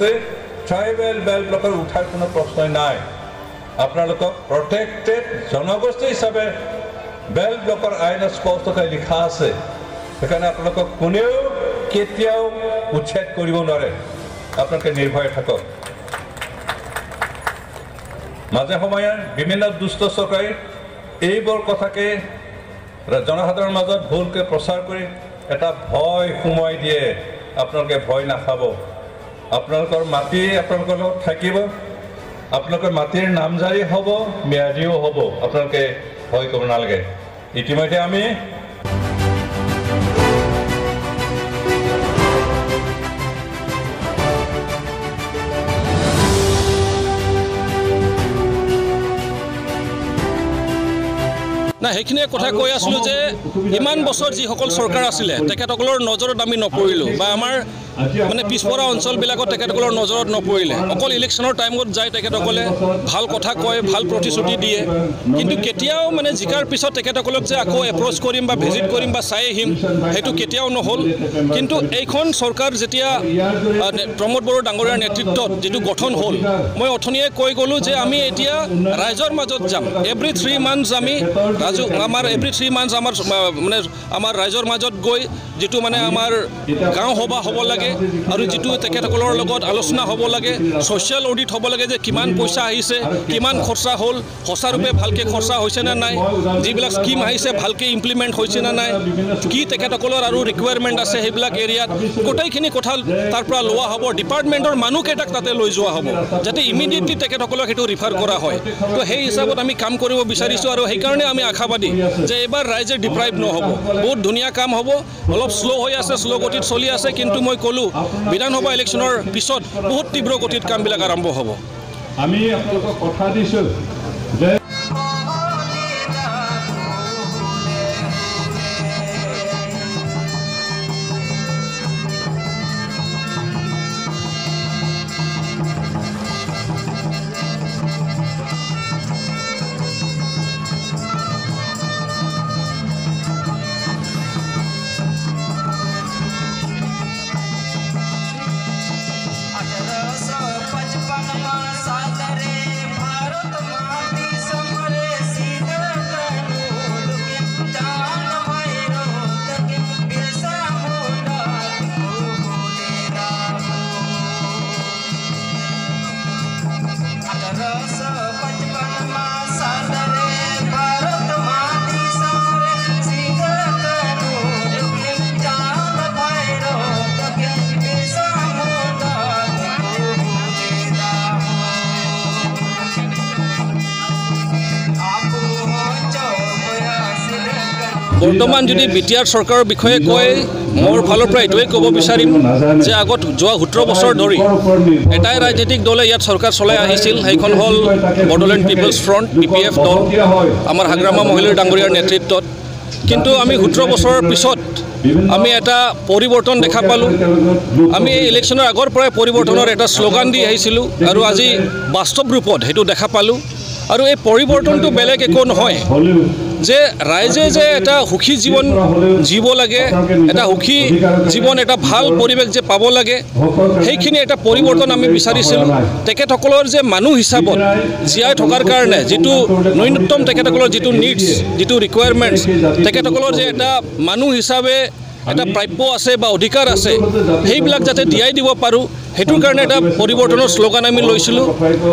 আছে tribal belt ব্লকৰ উঠাৰ কোনো প্ৰশ্নই নাই আপোনালোকক প্ৰটেক্টেড জনগোষ্ঠী হিচাপে বেল্ট ব্লকৰ আইনত স্পষ্টকৈ লিখা আছে সেইকাৰণে আপোনালোকক কোনেও কেতিয়াও উচ্ছেদ কৰিব নোৱাৰে আপোনালোকে নিৰ্ভয় থাকক মাজে সময়ে বিভিন্ন দুষ্ট চৰকাৰে এইবোৰ কথাকে জনসাধাৰণৰ মাজত ভুলকৈ প্ৰচাৰ কৰি এটা ভয় সোমাই দিয়ে আপোনালোকে ভয় নাখাব আপোনালোকৰ মাটি আপোনালোকৰ লগত থাকিব আপোনালোকৰ মাটিৰ নামজাৰি হ'ব ম্যাদীও হ'ব আপোনালোকে ভয় কৰিব নালাগে ইতিমধ্যে আমি না সেইখিনিয়ে কথা কৈ আছিলোঁ যে ইমান বছৰ যিসকল চৰকাৰ আছিলে তেখেতসকলৰ নজৰত আমি নপৰিলোঁ বা আমাৰ মানে পিছপৰা অঞ্চলবিলাকত তেখেতসকলৰ নজৰত নপৰিলে অকল ইলেকশ্যনৰ টাইমত যায় তেখেতসকলে ভাল কথা কয় ভাল প্ৰতিশ্ৰুতি দিয়ে কিন্তু কেতিয়াও মানে জিকাৰ পিছত তেখেতসকলক যে আকৌ এপ্ৰ'চ কৰিম বা ভিজিট কৰিম বা চাই আহিম সেইটো কেতিয়াও নহ'ল কিন্তু এইখন চৰকাৰ যেতিয়া প্ৰমোদ বড়ো ডাঙৰীয়াৰ নেতৃত্বত যিটো গঠন হ'ল মই অথনিয়ে কৈ গ'লোঁ যে আমি এতিয়া ৰাইজৰ মাজত যাম এভৰি 3 মান্থছ আমি আমাৰ এভৰি 3 মান্থছ মানে আমাৰ ৰাইজৰ মাজত গৈ যিটো মানে আমাৰ গাঁও সভা হ'ব লাগে আৰু যিটো তেখেতসকলৰ লগত আলোচনা হ'ব লাগে ছ'চিয়েল অডিট হ'ব লাগে যে কিমান পইচা আহিছে কিমান খৰচা হ'ল সঁচাৰূপে ভালকৈ খৰচা হৈছে নে নাই যিবিলাক স্কিম আহিছে ভালকৈ ইমপ্লিমেণ্ট হৈছে নে নাই কি তেখেতসকলৰ আৰু ৰিকুৱাৰমেণ্ট আছে সেইবিলাক এৰিয়াত গোটেইখিনি কথা তাৰ পৰা লোৱা হ'ব ডিপাৰ্টমেণ্টৰ মানুহকেইটাক তাতে লৈ যোৱা হ'ব যাতে ইমিডিয়েটলি তেখেতসকলক সেইটো ৰিফাৰ কৰা হয় তো সেই হিচাপত আমি কাম কৰিব বিচাৰিছোঁ আৰু সেইকাৰণে আমি আশাবাদী যে এইবাৰ ৰাইজে ডিপ্ৰাইভ নহ'ব বহুত ধুনীয়া কাম হ'ব অলপ শ্ল' হৈ আছে শ্ল' গতিত চলি আছে কিন্তু মই ক'লোঁ বিধানসভা ইলেকশ্যনৰ পিছত বহুত তীব্ৰ গতিত কামবিলাক আৰম্ভ হ'ব আমি আপোনালোকক কথা দিছোঁ যে বৰ্তমান যদি BTR চৰকাৰৰ বিষয়ে কয় মোৰ ফালৰ পৰা এইটোৱে ক'ব বিচাৰিম যে আগত যোৱা 17 বছৰ ধৰি এটাই ৰাজনৈতিক দলে ইয়াত চৰকাৰ চলাই আহিছিল সেইখন হ'ল বড়োলেণ্ড পিপলছ ফ্ৰণ্ট BPF দল আমাৰ হাগ্ৰামা মহিলাৰ ডাঙৰীয়াৰ নেতৃত্বত কিন্তু আমি 17 বছৰৰ পিছত আমি এটা পৰিৱৰ্তন দেখা পালোঁ আমি এই ইলেকশ্যনৰ আগৰ পৰাই পৰিৱৰ্তনৰ এটা শ্লোগান দি আহিছিলোঁ আৰু আজি বাস্তৱ ৰূপত সেইটো দেখা পালোঁ আৰু এই পৰিৱৰ্তনটো বেলেগ একো নহয় যে ৰাইজে যে এটা সুখী জীৱন জীৱ লাগে এটা সুখী জীৱন এটা ভাল পৰিৱেশ যে পাব লাগে সেইখিনি এটা পৰিৱৰ্তন আমি বিচাৰিছিলোঁ তেখেতসকলৰ যে মানুহ হিচাপত জীয়াই থকাৰ কাৰণে যিটো ন্যূনতম তেখেতসকলৰ যিটো নিডছ যিটো ৰিকুৱাৰমেণ্টছ তেখেতসকলৰ যে এটা মানুহ হিচাপে এটা প্ৰাপ্য আছে বা অধিকাৰ আছে সেইবিলাক যাতে দিয়াই দিব পাৰোঁ সেইটোৰ কাৰণে এটা পৰিৱৰ্তনৰ শ্লোগান আমি লৈছিলোঁ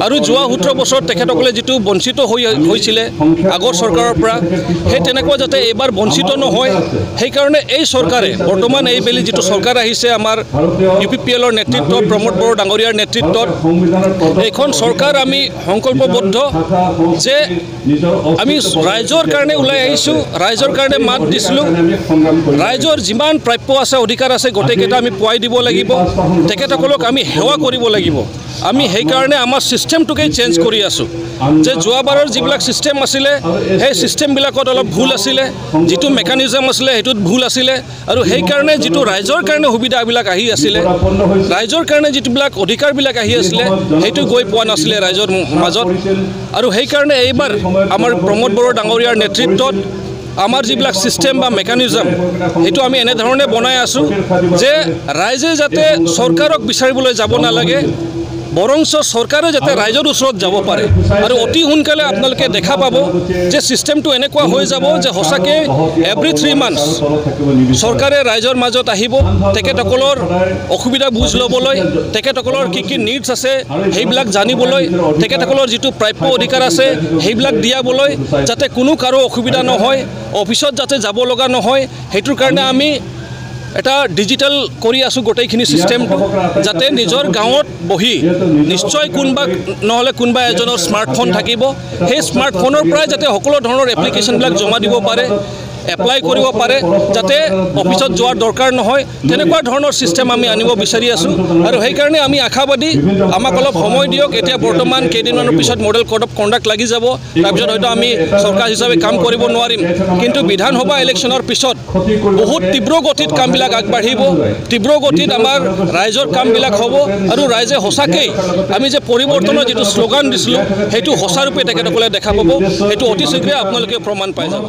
আৰু যোৱা 17 বছৰত তেখেতসকলে যিটো বঞ্চিত হৈছিলে আগৰ চৰকাৰৰ পৰা সেই তেনেকুৱা যাতে এইবাৰ বঞ্চিত নহয় সেইকাৰণে এই চৰকাৰে বৰ্তমান এইবেলি যিটো চৰকাৰ আহিছে আমাৰ UPPLৰ নেতৃত্বত প্ৰমোদ বড়ো ডাঙৰীয়াৰ নেতৃত্বত এইখন চৰকাৰ আমি সংকল্পবদ্ধ যে আমি ৰাইজৰ কাৰণে ওলাই আহিছোঁ ৰাইজৰ কাৰণে মাত দিছিলোঁ ৰাইজৰ যিমান প্ৰাপ্য আছে অধিকাৰ আছে গোটেইকেইটা আমি পুৱাই দিব লাগিব তেখেতসকলক আমি সেৱা কৰিব লাগিব আমি সেইকাৰণে আমাৰ সিস্টেমটোকে চেঞ্জ কৰি আছোঁ যে যোৱাবাৰৰ যিবিলাক সিস্টেম আছিলে সেই সিস্টেমবিলাকত অলপ ভুল আছিলে যিটো মেকানিজম আছিলে সেইটোত ভুল আছিলে আৰু সেইকাৰণে যিটো ৰাইজৰ কাৰণে সুবিধাবিলাক আহি আছিলে ৰাইজৰ কাৰণে যিবিলাক অধিকাৰবিলাক আহি আছিলে সেইটো গৈ পোৱা নাছিলে ৰাইজৰ মাজত আৰু সেইকাৰণে এইবাৰ আমাৰ প্ৰমোদ বড়ো ডাঙৰীয়াৰ নেতৃত্বত আমাৰ যিবিলাক ছিষ্টেম বা মেকানিজম সেইটো আমি এনেধৰণে বনাই আছোঁ যে ৰাইজে যাতে চৰকাৰক বিচাৰিবলৈ যাব নালাগে, বৰঞ্চ চৰকাৰে যাতে ৰাইজৰ ওচৰত যাব পাৰে। আৰু অতি সোনকালে আপোনালোকে দেখা পাব যে ছিষ্টেমটো এনেকুৱা হৈ যাব যে সঁচাকৈ এভৰি 3 মান্থছ চৰকাৰে ৰাইজৰ মাজত আহিব, তেখেতসকলৰ অসুবিধা বুজ ল'বলৈ, তেখেতসকলৰ কি কি নিডছ আছে সেইবিলাক জানিবলৈ, তেখেতসকলৰ যিটো প্ৰাপ্য অধিকাৰ আছে সেইবিলাক দিয়াবলৈ, যাতে কোনো কাৰো অসুবিধা নহয়, অফিচত যাতে যাব লগা নহয়, সেইটোৰ কাৰণে আমি এটা ডিজিটেল কৰি আছোঁ গোটেইখিনি ছিষ্টেমটো, যাতে নিজৰ গাঁৱত বহি নিশ্চয় কোনোবা নহ'লে কোনোবা এজনৰ স্মাৰ্টফোন থাকিব, সেই স্মাৰ্টফোনৰ পৰাই যাতে সকলো ধৰণৰ এপ্লিকেশ্যনবিলাক জমা দিব পাৰে, এপ্লাই কৰিব পাৰে, যাতে অফিচত যোৱাৰ দৰকাৰ নহয়। তেনেকুৱা ধৰণৰ ছিষ্টেম আমি আনিব বিচাৰি আছোঁ আৰু সেইকাৰণে আমি আশাবাদী। আমাক অলপ সময় দিয়ক, এতিয়া বৰ্তমান কেইদিনমানৰ পিছত মডেল কোড অফ কণ্ডাক্ট লাগি যাব, তাৰপিছত হয়তো আমি চৰকাৰ হিচাপে কাম কৰিব নোৱাৰিম, কিন্তু বিধানসভা ইলেকশ্যনৰ পিছত বহুত তীব্ৰ গতিত কামবিলাক আগবাঢ়িব, তীব্ৰ গতিত আমাৰ ৰাইজৰ কামবিলাক হ'ব আৰু ৰাইজে সঁচাকৈ আমি যে পৰিৱৰ্তনৰ যিটো শ্লোগান দিছিলোঁ সেইটো সঁচাৰূপে তেখেতসকলে দেখা পাব। সেইটো অতি শীঘ্ৰে আপোনালোকে প্ৰমাণ পাই যাব।